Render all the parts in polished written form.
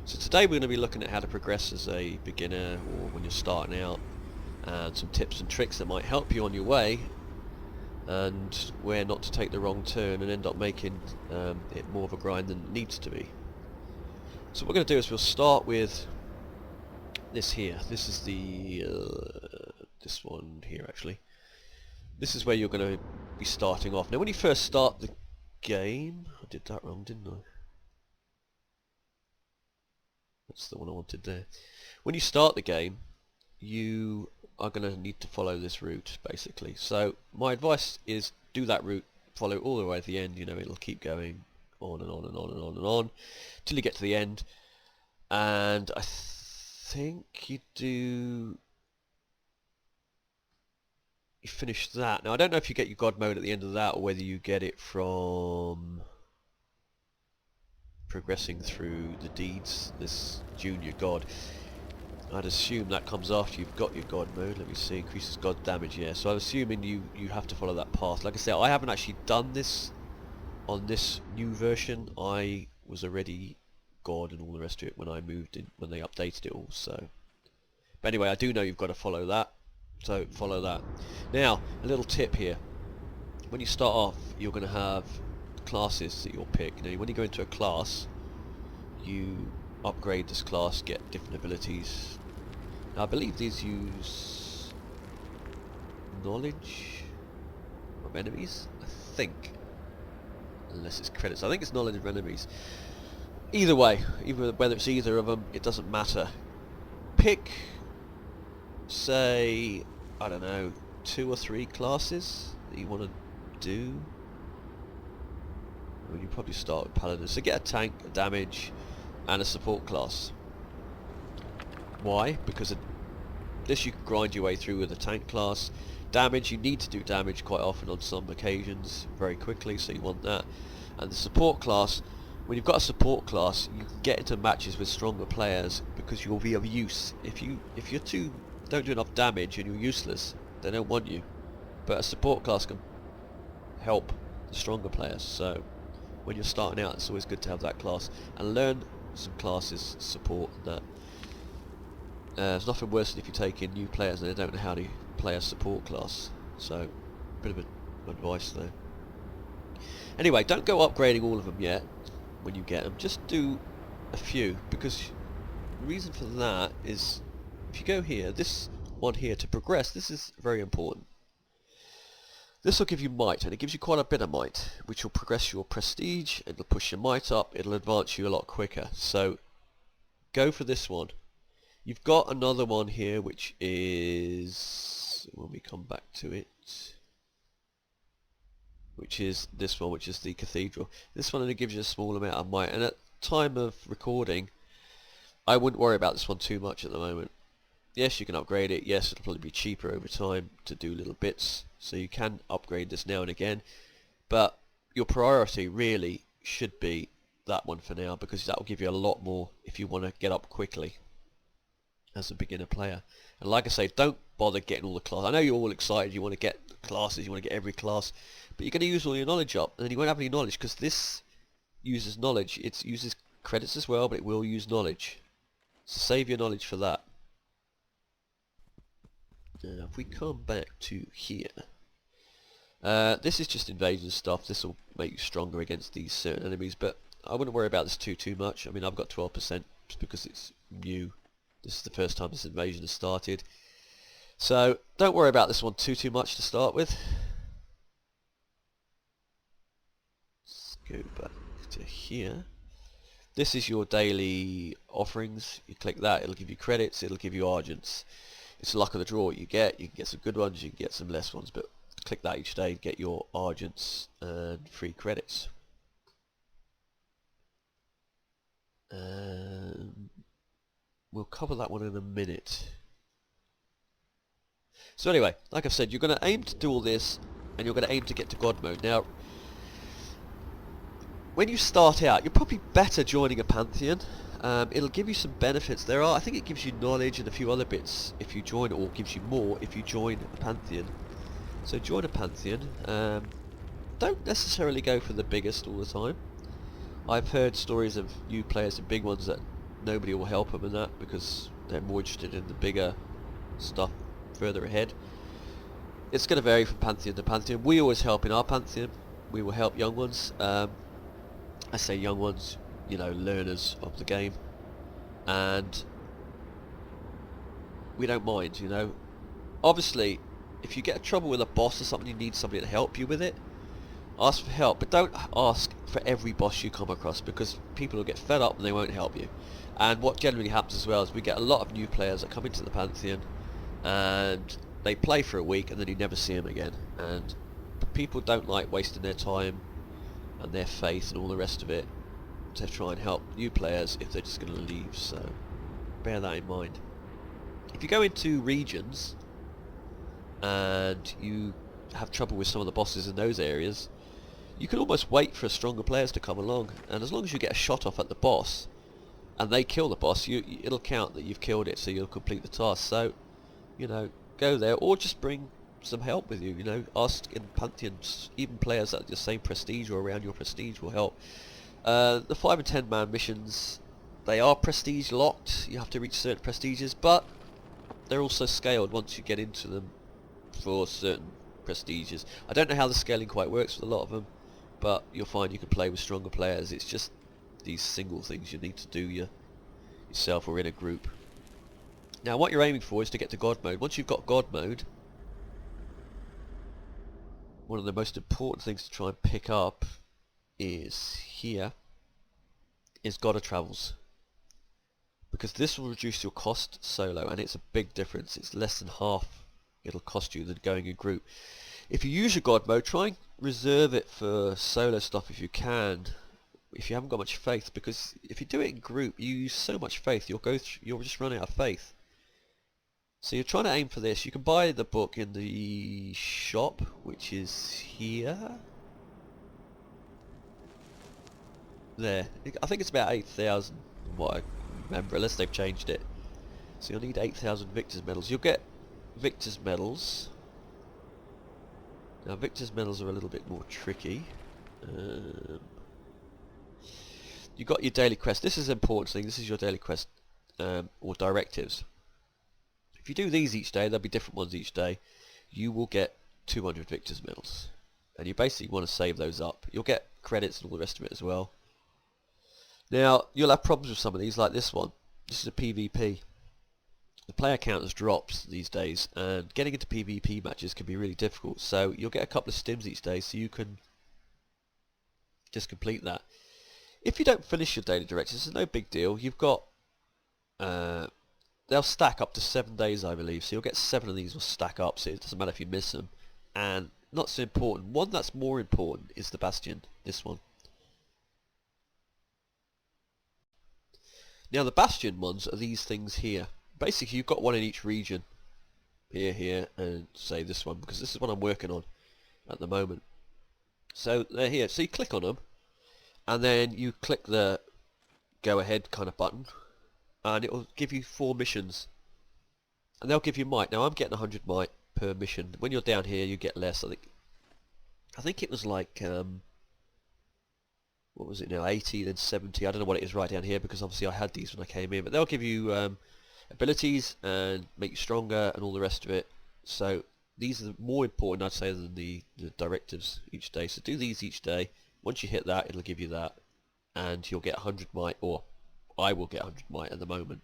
So today we're going to be looking at how to progress as a beginner or when you're starting out, and some tips and tricks that might help you on your way, and where not to take the wrong turn and end up making it more of a grind than it needs to be. So what we're going to do is we'll start with this here. This is the this one here actually. This is where you're going to be starting off. Now when you first start the game, I did that wrong, didn't I? That's the one I wanted there. When you start the game, you are going to need to follow this route, basically. So my advice is do that route, follow all the way to the end. You know, it'll keep going on and on and on and on and on till you get to the end. And I think you finish that. Now I don't know if you get your God mode at the end of that, or whether you get it from progressing through the deeds, this junior god. I'd assume that comes after you've got your god mode. Let me see, increases god damage, yeah. So I'm assuming you have to follow that path. Like I said, I haven't actually done this on this new version. I was already god and all the rest of it when I moved in, when they updated it all. So, but anyway, I do know you've got to follow that. So follow that. Now, a little tip here. When you start off, you're going to have classes that you'll pick. Now when you go into a class, you upgrade this class, get different abilities. Now I believe these use knowledge of enemies, I think, unless it's credits. I think it's knowledge of enemies. Either way, whether it's either of them, it doesn't matter. Pick, say, I don't know, 2 or 3 classes that you want to do. Well, you probably start with paladin. So get a tank, a damage, and a support class. Why? Because this you can grind your way through with a tank class. Damage, you need to do damage quite often on some occasions, very quickly, so you want that. And the support class, when you've got a support class, you can get into matches with stronger players because you'll be of use. If you don't do enough damage and you're useless, they don't want you. But a support class can help the stronger players. So when you're starting out, it's always good to have that class and learn some classes, support and that. There's nothing worse than if you take in new players and they don't know how to play a support class. So, a bit of advice there. Anyway, don't go upgrading all of them yet when you get them. Just do a few, because the reason for that is if you go here, this one here, to progress, this is very important. This will give you might, and it gives you quite a bit of might, which will progress your prestige, it'll push your might up, it'll advance you a lot quicker. So go for this one. You've got another one here which is, when we come back to it, which is this one, which is the cathedral. This one only gives you a small amount of might, and at time of recording I wouldn't worry about this one too much at the moment. Yes, you can upgrade it. Yes, it'll probably be cheaper over time to do little bits, so you can upgrade this now and again. But your priority really should be that one for now, because that will give you a lot more if you want to get up quickly as a beginner player. And like I say, don't bother getting all the classes. I know you're all excited, you want to get classes, you want to get every class, but you're going to use all your knowledge up, and then you won't have any knowledge, because this uses knowledge. It uses credits as well, but it will use knowledge. So save your knowledge for that. Now if we come back to here, this is just invasion stuff. This will make you stronger against these certain enemies, but I wouldn't worry about this too much. I mean, I've got 12% just because it's new. This is the first time this invasion has started, so don't worry about this one too much to start with. Let's go back to here. This is your daily offerings. You click that, it'll give you credits, it'll give you argents. It's luck of the draw what you can get some good ones, you can get some less ones, but click that each day, get your argents and free credits. We'll cover that one in a minute. So anyway, like I said, you're going to aim to do all this, and you're going to aim to get to God mode. Now, when you start out, you're probably better joining a pantheon. It'll give you some benefits. I think it gives you knowledge and a few other bits if you join, or gives you more if you join a pantheon. So join a pantheon. Don't necessarily go for the biggest all the time. I've heard stories of new players and big ones that nobody will help them in that because they're more interested in the bigger stuff further ahead. It's going to vary from pantheon to pantheon. We always help in our pantheon. We will help young ones. I say young ones, you know, learners of the game, and we don't mind, you know. Obviously, if you get in trouble with a boss or something, you need somebody to help you with it. Ask for help, but don't ask for every boss you come across, because people will get fed up and they won't help you. And what generally happens as well is we get a lot of new players that come into the pantheon and they play for a week and then you never see them again. And people don't like wasting their time and their faith and all the rest of it to try and help new players if they're just going to leave. So bear that in mind. If you go into regions and you have trouble with some of the bosses in those areas, you can almost wait for stronger players to come along, and as long as you get a shot off at the boss and they kill the boss, it'll count that you've killed it, so you'll complete the task. So, you know, go there, or just bring some help with you. You know, ask in pantheons, even players at the same prestige or around your prestige will help. The 5 and 10 man missions, they are prestige locked. You have to reach certain prestiges, but they're also scaled once you get into them for certain prestiges. I don't know how the scaling quite works with a lot of them, but you'll find you can play with stronger players. It's just these single things you need to do yourself or in a group. Now what you're aiming for is to get to God mode. Once you've got God mode, one of the most important things to try and pick up is God of Travels, because this will reduce your cost solo, and it's a big difference. It's less than half it'll cost you than going in group. If you use your God mode, try and reserve it for solo stuff if you can, if you haven't got much faith, because if you do it in group you use so much faith you'll just run out of faith. So you're trying to aim for this. You can buy the book in the shop, which is here. There. I think it's about 8,000 what I remember, unless they've changed it. So you'll need 8,000 Victor's medals. You'll get Victor's medals. Now Victor's medals are a little bit more tricky. You got your daily quest. This is an important thing. This is your daily quest, or directives. If you do these each day, there'll be different ones each day, you will get 200 Victor's medals. And you basically want to save those up. You'll get credits and all the rest of it as well. Now, you'll have problems with some of these, like this one. This is a PvP. The player count has dropped these days, and getting into PvP matches can be really difficult. So you'll get a couple of stims each day, so you can just complete that. If you don't finish your daily directives, it's no big deal. You've got... they'll stack up to 7 days, I believe. So you'll get 7 of these will stack up, so it doesn't matter if you miss them. And not so important. One that's more important is the Bastion, this one. Now the Bastion ones are these things here. Basically you've got one in each region. Here, and say this one, because this is what I'm working on at the moment. So they're here. So you click on them, and then you click the go ahead kind of button, and it will give you 4 missions. And they'll give you might. Now I'm getting 100 might per mission. When you're down here you get less. I think it was like what was it now, 80 then 70, I don't know what it is right down here, because obviously I had these when I came in, but they'll give you abilities and make you stronger and all the rest of it. So these are more important, I'd say, than the directives each day. So do these each day. Once you hit that, it'll give you that, and you'll get 100 might, or I will get 100 might at the moment,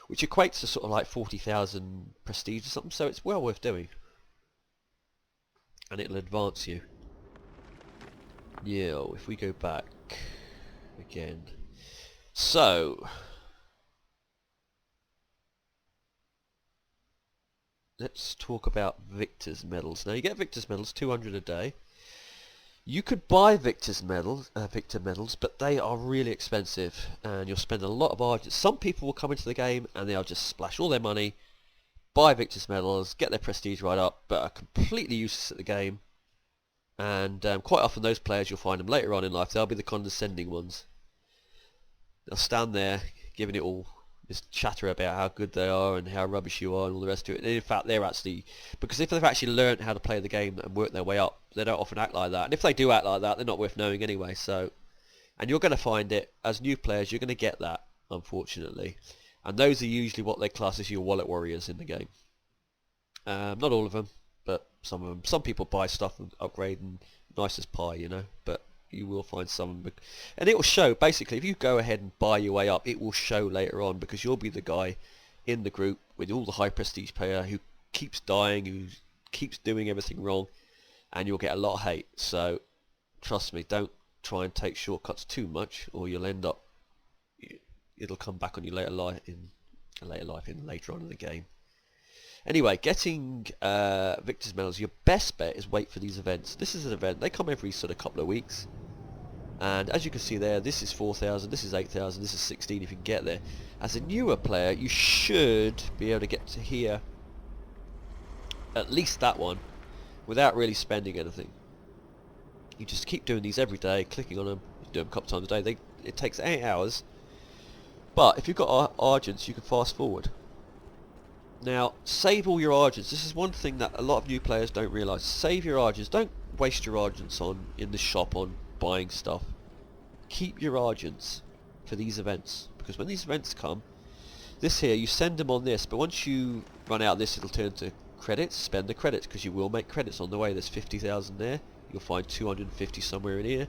which equates to sort of like 40,000 prestige or something, so it's well worth doing, and it'll advance you. Yeah, if we go back again, so let's talk about Victor's medals. Now you get Victor's medals, 200 a day. You could buy Victor medals, but they are really expensive, and you'll spend a lot of hours. Some people will come into the game and they'll just splash all their money, buy Victor's medals, get their prestige right up, but are completely useless at the game. And quite often those players, you'll find them later on in life, they'll be the condescending ones. They'll stand there giving it all this chatter about how good they are and how rubbish you are and all the rest of it. And in fact, they're actually, because if they've actually learned how to play the game and work their way up, they don't often act like that. And if they do act like that, they're not worth knowing anyway. So, and you're going to find it as new players, you're going to get that unfortunately. And those are usually what they class as your wallet warriors in the game. Not all of them, but some of them. Some people buy stuff and upgrade and nice as pie, you know, but you will find some. And it will show, basically, if you go ahead and buy your way up, it will show later on, because you'll be the guy in the group with all the high prestige player who keeps dying, who keeps doing everything wrong, and you'll get a lot of hate. So trust me, don't try and take shortcuts too much, or you'll end up, it'll come back on you later on in the game. Anyway, getting Victor's Medals, your best bet is wait for these events. This is an event, they come every sort of couple of weeks. And as you can see there, this is 4,000, this is 8,000, this is 16 if you can get there. As a newer player, you should be able to get to here, at least that one, without really spending anything. You just keep doing these every day, clicking on them, you do them a couple times a day. It takes 8 hours, but if you've got Argents, you can fast forward. Now, save all your Argents. This is one thing that a lot of new players don't realise. Save your Argents. Don't waste your Argents in the shop on buying stuff. Keep your Argents for these events, because when these events come, this here, you send them on this, but once you run out of this, it'll turn to credits. Spend the credits, because you will make credits on the way. There's 50,000 there. You'll find 250 somewhere in here.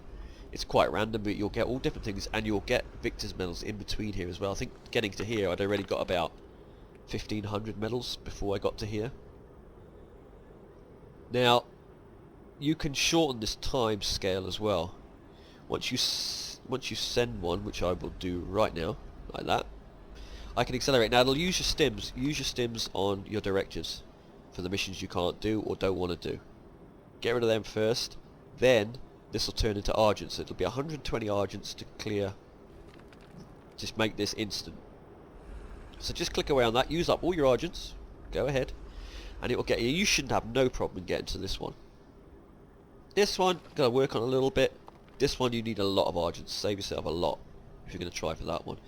It's quite random, but you'll get all different things, and you'll get Victor's Medals in between here as well. I think getting to here, I'd already got about 1,500 medals before I got to here. Now, you can shorten this time scale as well. Once you send one, which I will do right now, like that, I can accelerate. Now, it'll use your stims. Use your stims on your directives for the missions you can't do or don't want to do. Get rid of them first, then this will turn into Argents. It'll be 120 Argents to clear. Just make this instant. So just click away on that, use up all your Argents, go ahead, and it will get you. You shouldn't have no problem in getting to this one. This one, gotta work on a little bit. This one you need a lot of Argents, save yourself a lot if you're going to try for that one.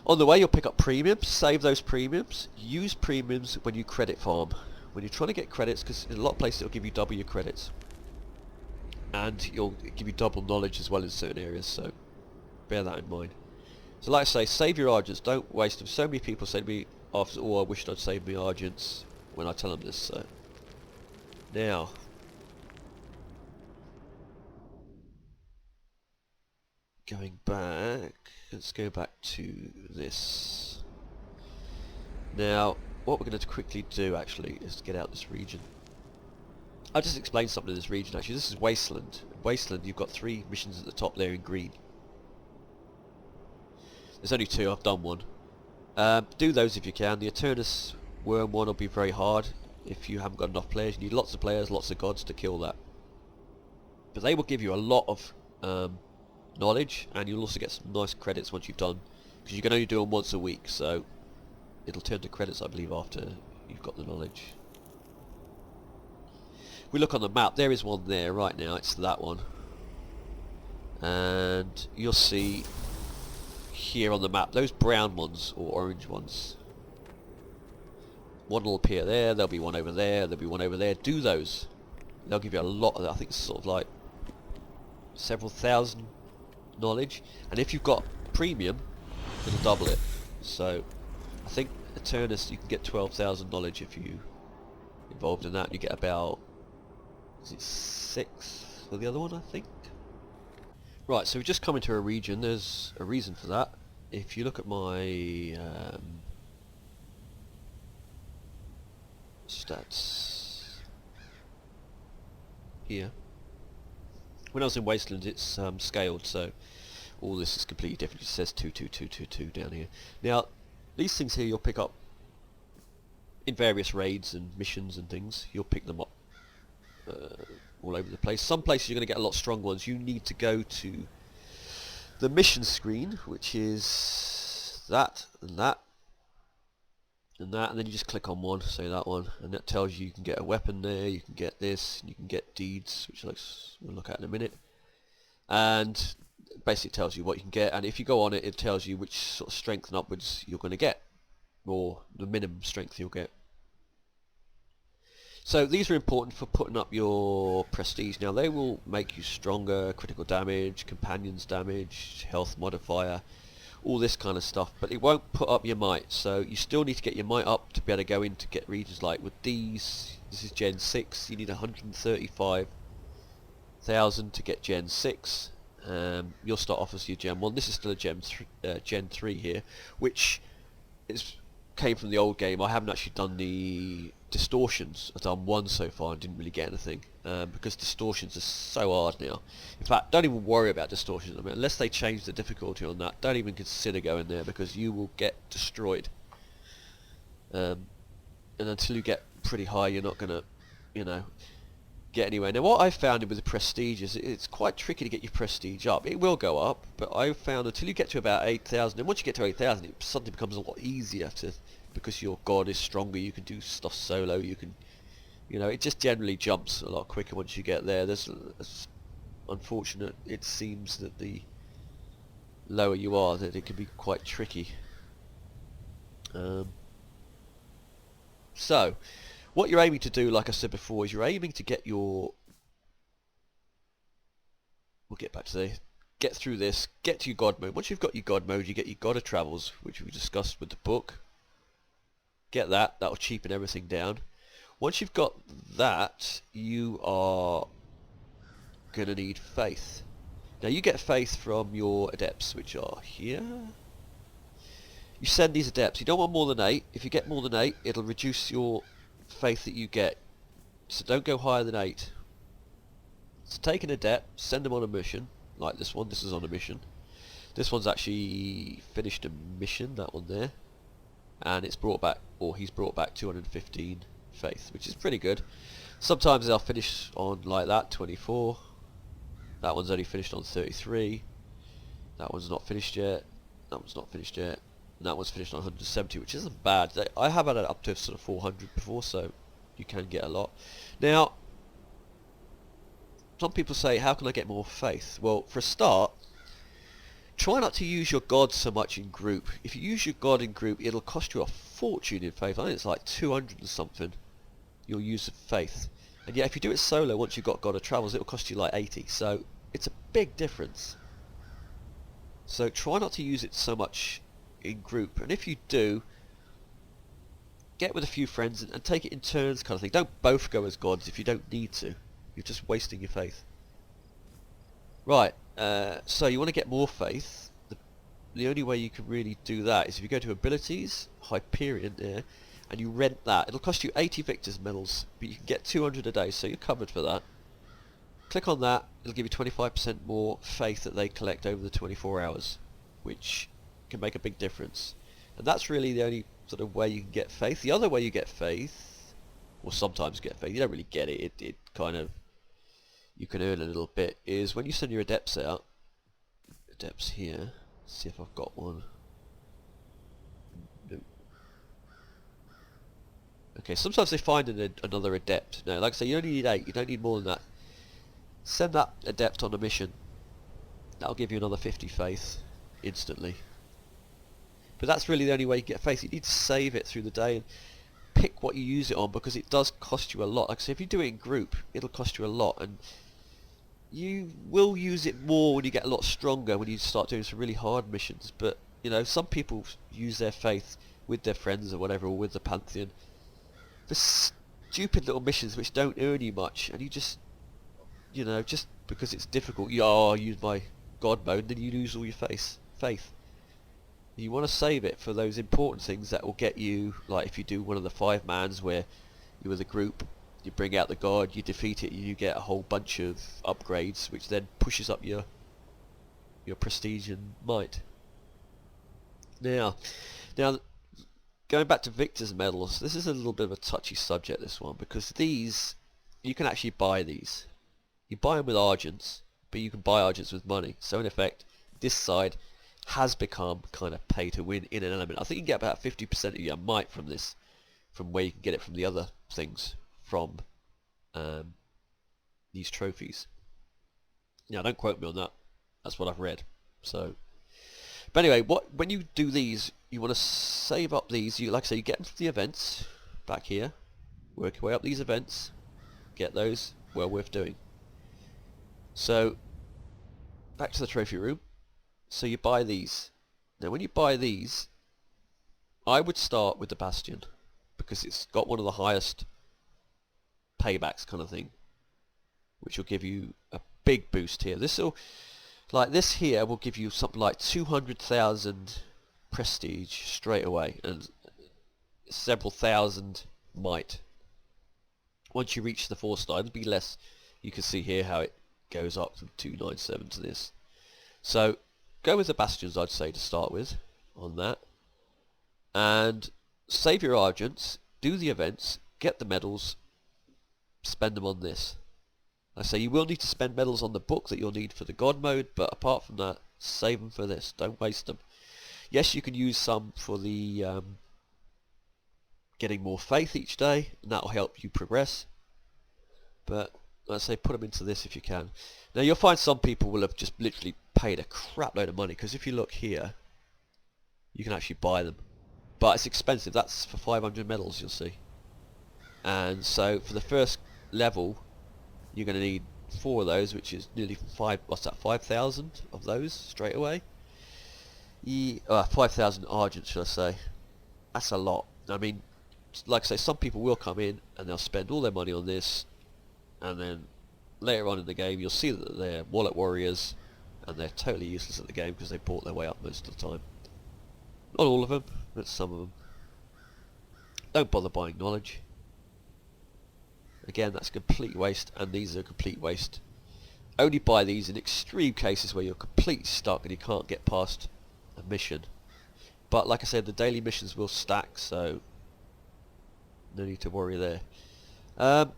On the way you'll pick up premiums, save those premiums, use premiums when you credit farm. When you're trying to get credits, because in a lot of places it'll give you double your credits. And it'll give you double knowledge as well in certain areas, so bear that in mind. So like I say, save your Argents, don't waste them. So many people say to me after, oh, I wished I'd saved my Argents when I tell them this. So now, going back, let's go back to this. Now, what we're going to quickly do actually is get out this region. I'll just explain something in this region actually. This is Wasteland. Wasteland, you've got 3 missions at the top there in green. There's only 2, I've done one. Do those if you can. The Eternus Worm one will be very hard if you haven't got enough players. You need lots of players, lots of gods to kill that. But they will give you a lot of knowledge, and you'll also get some nice credits once you've done, because you can only do them once a week, so it'll turn to credits I believe after you've got the knowledge. If we look on the map, there is one there right now, it's that one. And you'll see here on the map, those brown ones, or orange ones. One will appear there, there'll be one over there, there'll be one over there. Do those. They'll give you a lot of, I think it's sort of like several thousand knowledge. And if you've got premium, it'll double it. So, I think Eternus, you can get 12,000 knowledge if you involved in that. You get about, is it 6 for the other one, I think? Right, so we've just come into a region. There's a reason for that. If you look at my stats here, when I was in Wasteland, it's scaled, so all this is completely different. It says 22222 down here. Now, these things here you'll pick up in various raids and missions and things. You'll pick them up all over the place. Some places you're going to get a lot of strong ones. You need to go to the mission screen, which is that and that and that, and then you just click on one, say that one, and that tells you can get a weapon there, you can get this, and you can get deeds, which we'll look at in a minute, and basically tells you what you can get. And if you go on it, it tells you which sort of strength and upwards you're going to get, or the minimum strength you'll get. So these are important for putting up your prestige. Now they will make you stronger, critical damage, companions damage, health modifier, all this kind of stuff, but it won't put up your might. So you still need to get your might up to be able to go in to get regions. Like with these, this is Gen 6, you need 135,000 to get Gen 6. You'll start off as your Gen 1. This is still a Gen 3 here, which came from the old game. I haven't actually done the distortions. I've done one so far and didn't really get anything, because distortions are so hard now. In fact, don't even worry about distortions. I mean, unless they change the difficulty on that, don't even consider going there, because you will get destroyed. And until you get pretty high, you're not going to, get anywhere. Now, what I found with the prestige is it's quite tricky to get your prestige up. It will go up, but I found until you get to about 8,000, and once you get to 8,000, it suddenly becomes a lot easier because your god is stronger. You can do stuff solo. You can, it just generally jumps a lot quicker once you get there. It's unfortunate. It seems that the lower you are, that it can be quite tricky. So, what you're aiming to do, like I said before, is you're aiming to get your... We'll get back to this. Get through this, get to your god mode. Once you've got your god mode, you get your god of travels, which we discussed with the book. Get that. That'll cheapen everything down. Once you've got that, you are going to need faith. Now, you get faith from your adepts, which are here. You send these adepts. You don't want more than 8. If you get more than 8, it'll reduce your faith that you get. So don't go higher than 8. So take an adept, send them on a mission, like this one. This is on a mission. This one's actually finished a mission, that one there. And it's brought back, or he's brought back 215 faith, which is pretty good. Sometimes they'll finish on like that, 24. That one's only finished on 33. That one's not finished yet. That one's not finished yet. And that one's finished on 170, which isn't bad. I have had it up to sort of 400 before, so you can get a lot. Now, some people say, how can I get more faith? Well, for a start, try not to use your god so much in group. If you use your god in group, it'll cost you a fortune in faith. I think it's like 200 and something you'll use of faith. And yet if you do it solo, once you've got God of Travels, it'll cost you like 80. So it's a big difference. So try not to use it so much in group. And if you do, get with a few friends and take it in turns kind of thing. Don't both go as gods if you don't need to. You're just wasting your faith. Right, so you want to get more faith. The only way you can really do that is if you go to abilities, Hyperion there, and you rent that. It'll cost you 80 Victor's medals, but you can get 200 a day, so you're covered for that. Click on that, it'll give you 25% more faith that they collect over the 24 hours, which can make a big difference. And that's really the only sort of way you can get faith. The other way you get faith, or sometimes get faith, you don't really get it, it kind of, you can earn a little bit, is when you send your adepts out. Adepts here, let's see if I've got one. No. Okay, sometimes they find another adept. Now, like I say, you only need 8, you don't need more than that. Send that adept on a mission. That'll give you another 50 faith instantly. But that's really the only way you get faith. You need to save it through the day and pick what you use it on, because it does cost you a lot. Like I say, if you do it in group, it'll cost you a lot, and you will use it more when you get a lot stronger, when you start doing some really hard missions. But some people use their faith with their friends or whatever, or with the pantheon, for stupid little missions which don't earn you much, and you just just because it's difficult, I use my god mode, then you lose all your faith. You want to save it for those important things that will get you, like if you do one of the 5 mans where you're with a group, you bring out the god, you defeat it, you get a whole bunch of upgrades, which then pushes up your prestige and might. Now, going back to Victor's medals, this is a little bit of a touchy subject, this one, because these, you can actually buy these. You buy them with Argents, but you can buy Argents with money. So in effect, this side has become kind of pay to win in an element. I think you can get about 50% of your might from this, from where you can get it from the other things, from these trophies. Now, don't quote me on that. That's what I've read. So, but anyway, when you do these, you want to save up these. Like I say, you get them from the events back here. Work your way up these events. Get those. Well worth doing. So, back to the trophy room. So you buy these. Now when you buy these, I would start with the Bastion, because it's got one of the highest paybacks kind of thing, which will give you a big boost here. This here will give you something like 200,000 prestige straight away, and several thousand might. Once you reach the 4-star, it'll be less. You can see here how it goes up from 297 to this. So go with the Bastions, I'd say, to start with on that, and save your Argents, do the events, get the medals, spend them on this. I say you will need to spend medals on the book that you'll need for the God mode, but apart from that, save them for this. Don't waste them. Yes, you can use some for the getting more faith each day, and that will help you progress. But I say put them into this if you can. Now you'll find some people will have just literally paid a crap load of money, because if you look here, you can actually buy them. But it's expensive. That's for 500 medals, you'll see. And so for the first level, you're going to need 4 of those, which is nearly 5,000 of those straight away. 5,000 Argents, should I say. That's a lot. I mean, like I say, some people will come in and they'll spend all their money on this, and then later on in the game you'll see that they're wallet warriors and they're totally useless at the game because they bought their way up most of the time. Not all of them, but some of them. Don't bother buying knowledge. Again, that's a complete waste, and these are a complete waste. Only buy these in extreme cases where you're completely stuck and you can't get past a mission. But like I said, the daily missions will stack, so no need to worry there. And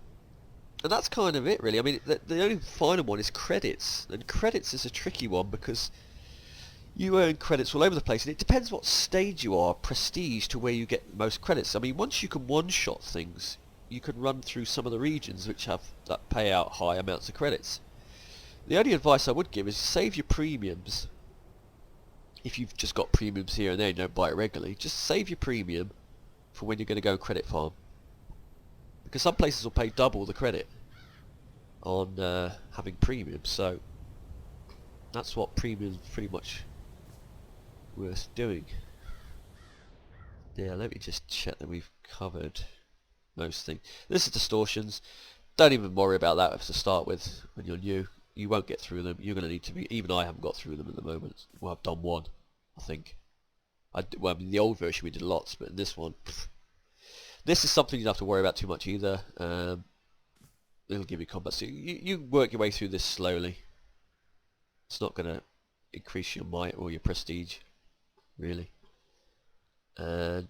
that's kind of it, really. I mean, the only final one is credits, and credits is a tricky one because you earn credits all over the place, and it depends what stage you are, prestige, to where you get the most credits. I mean, once you can one-shot things, you can run through some of the regions which that pay out high amounts of credits. The only advice I would give is save your premiums. If you've just got premiums here and there and don't buy it regularly, just save your premium for when you're going to go credit farm. Because some places will pay double the credit on having premiums, so that's what premiums pretty much worth doing. Yeah, let me just check that we've covered most things. This is distortions. Don't even worry about that to start with when you're new. You won't get through them. You're going to need to be... Even I haven't got through them at the moment. Well, I've done one, I think. Well, in the old version we did lots, but in this one... This is something you don't have to worry about too much either. It'll give you combat. So you work your way through this slowly. It's not going to increase your might or your prestige, really. And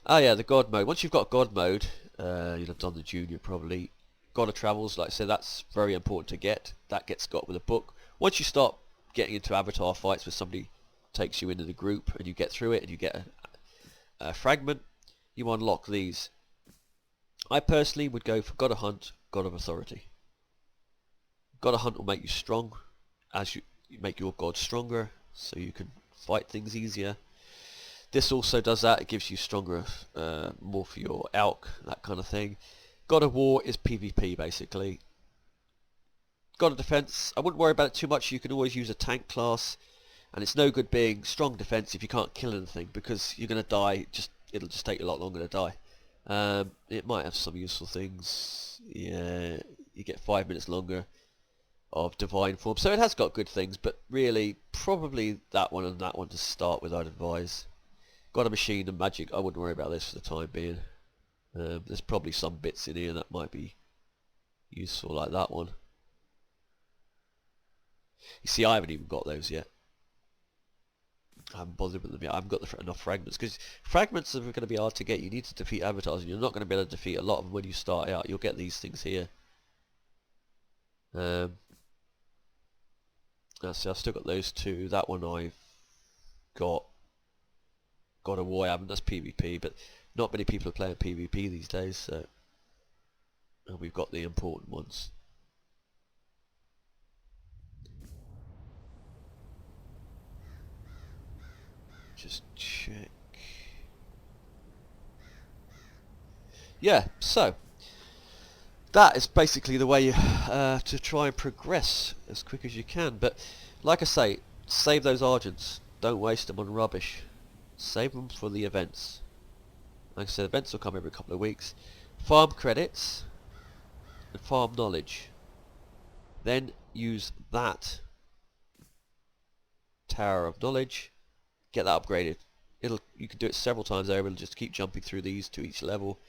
yeah, the God mode. Once you've got God mode, you'll have done the junior probably. God of Travels, like I said, that's very important to get. That gets got with a book. Once you start getting into avatar fights where somebody takes you into the group and you get through it and you get a fragment, you unlock these. I personally would go for God of Hunt, God of Authority. God of Hunt will make you strong as you make your god stronger, so you can fight things easier. This also does that. It gives you stronger, more for your alch, that kind of thing. God of War is PvP basically. God of Defense, I wouldn't worry about it too much. You can always use a tank class, and it's no good being strong defense if you can't kill anything, because you're going to die. It'll just take you a lot longer to die. It might have some useful things. Yeah, you get 5 minutes longer of divine form, so it has got good things, but really probably that one and that one to start with I'd advise. Got a machine and magic, I wouldn't worry about this for the time being. There's probably some bits in here that might be useful, like that one. You see, I haven't even got those yet. I haven't bothered with them yet. I haven't got enough fragments, because fragments are going to be hard to get. You need to defeat avatars, and you're not going to be able to defeat a lot of them when you start out. You'll get these things here. See, I've still got those two. That one I've got. God of War, I haven't. That's PvP, but not many people are playing PvP these days, so... And we've got the important ones. Just check. Yeah, so that is basically the way to try and progress as quick as you can. But like I say, save those Argents. Don't waste them on rubbish. Save them for the events. Like I said, events will come every couple of weeks. Farm credits and farm knowledge. Then use that Tower of Knowledge, get that upgraded. You can do it several times over. It'll just keep jumping through these to each level,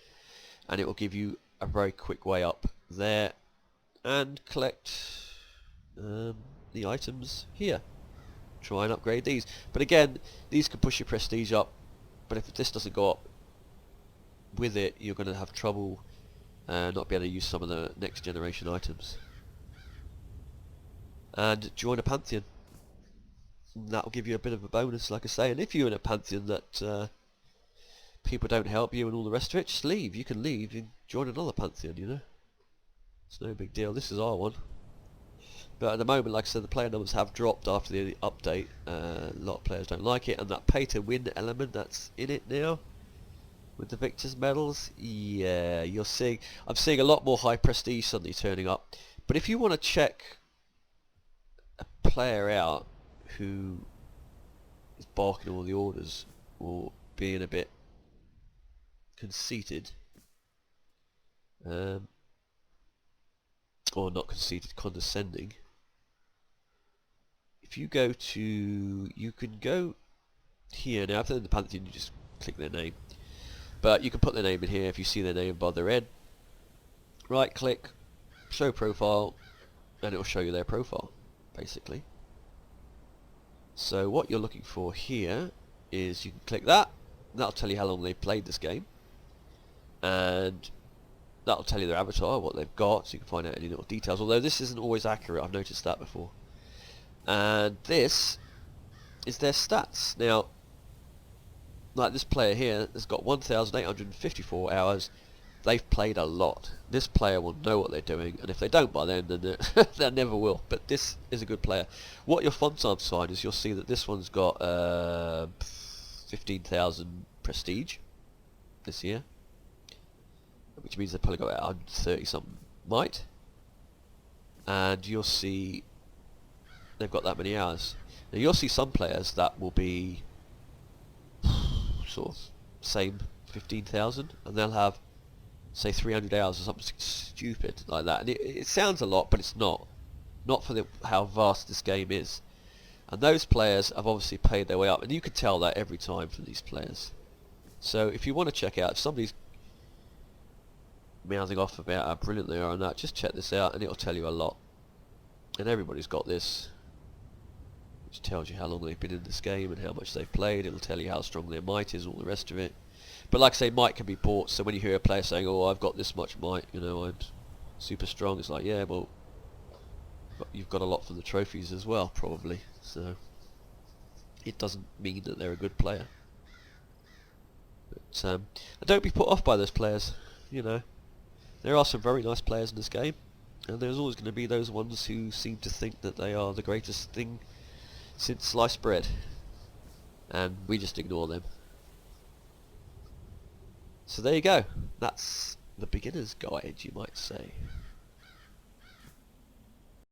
and it will give you a very quick way up there. And collect the items here. Try and upgrade these. But again, these can push your prestige up. But if this doesn't go up with it, you're going to have trouble not be able to use some of the next generation items. And join a pantheon. That will give you a bit of a bonus, like I say. And if you're in a pantheon that people don't help you and all the rest of it, just leave. You can leave and join another pantheon, you know. It's no big deal. This is our one. But at the moment, like I said, the player numbers have dropped after the update. A lot of players don't like it. And that pay-to-win element that's in it now, with the Victor's medals, yeah, I'm seeing a lot more high prestige suddenly turning up. But if you want to check a player out who is barking all the orders or being a bit conceited, or not conceited, condescending, if you go to, you can go here now. If they're in the Pantheon, you just click their name, but you can put their name in here if you see their name above their head. Right click, show profile, and it will show you their profile basically. So what you're looking for here is you can click that. That'll tell you how long they've played this game, and that'll tell you their avatar, what they've got, so you can find out any little details. Although this isn't always accurate, I've noticed that before. And this is their stats. Now, like this player here has got 1,854 hours. They've played a lot. This player will know what they're doing, and if they don't by then they never will. But this is a good player. What your fun times find is you'll see that this one's got 15,000 prestige this year, which means they've probably got about 130 something might, and you'll see they've got that many hours. Now you'll see some players that will be sort of same 15,000, and they'll have say 300 hours or something stupid like that, and it sounds a lot, but it's not for how vast this game is. And those players have obviously paid their way up, and you can tell that every time from these players. So if you want to check out, if somebody's mouthing off about how brilliant they are and that, just check this out and it'll tell you a lot. And everybody's got this, which tells you how long they've been in this game and how much they've played. It'll tell you how strong their might is, all the rest of it. But like I say, might can be bought, so when you hear a player saying, oh, I've got this much might, you know, I'm super strong, it's like, yeah, well, you've got a lot from the trophies as well, probably. So it doesn't mean that they're a good player. But don't be put off by those players, you know. There are some very nice players in this game, and there's always going to be those ones who seem to think that they are the greatest thing since sliced bread, and we just ignore them. So there you go. That's the beginner's guide, you might say.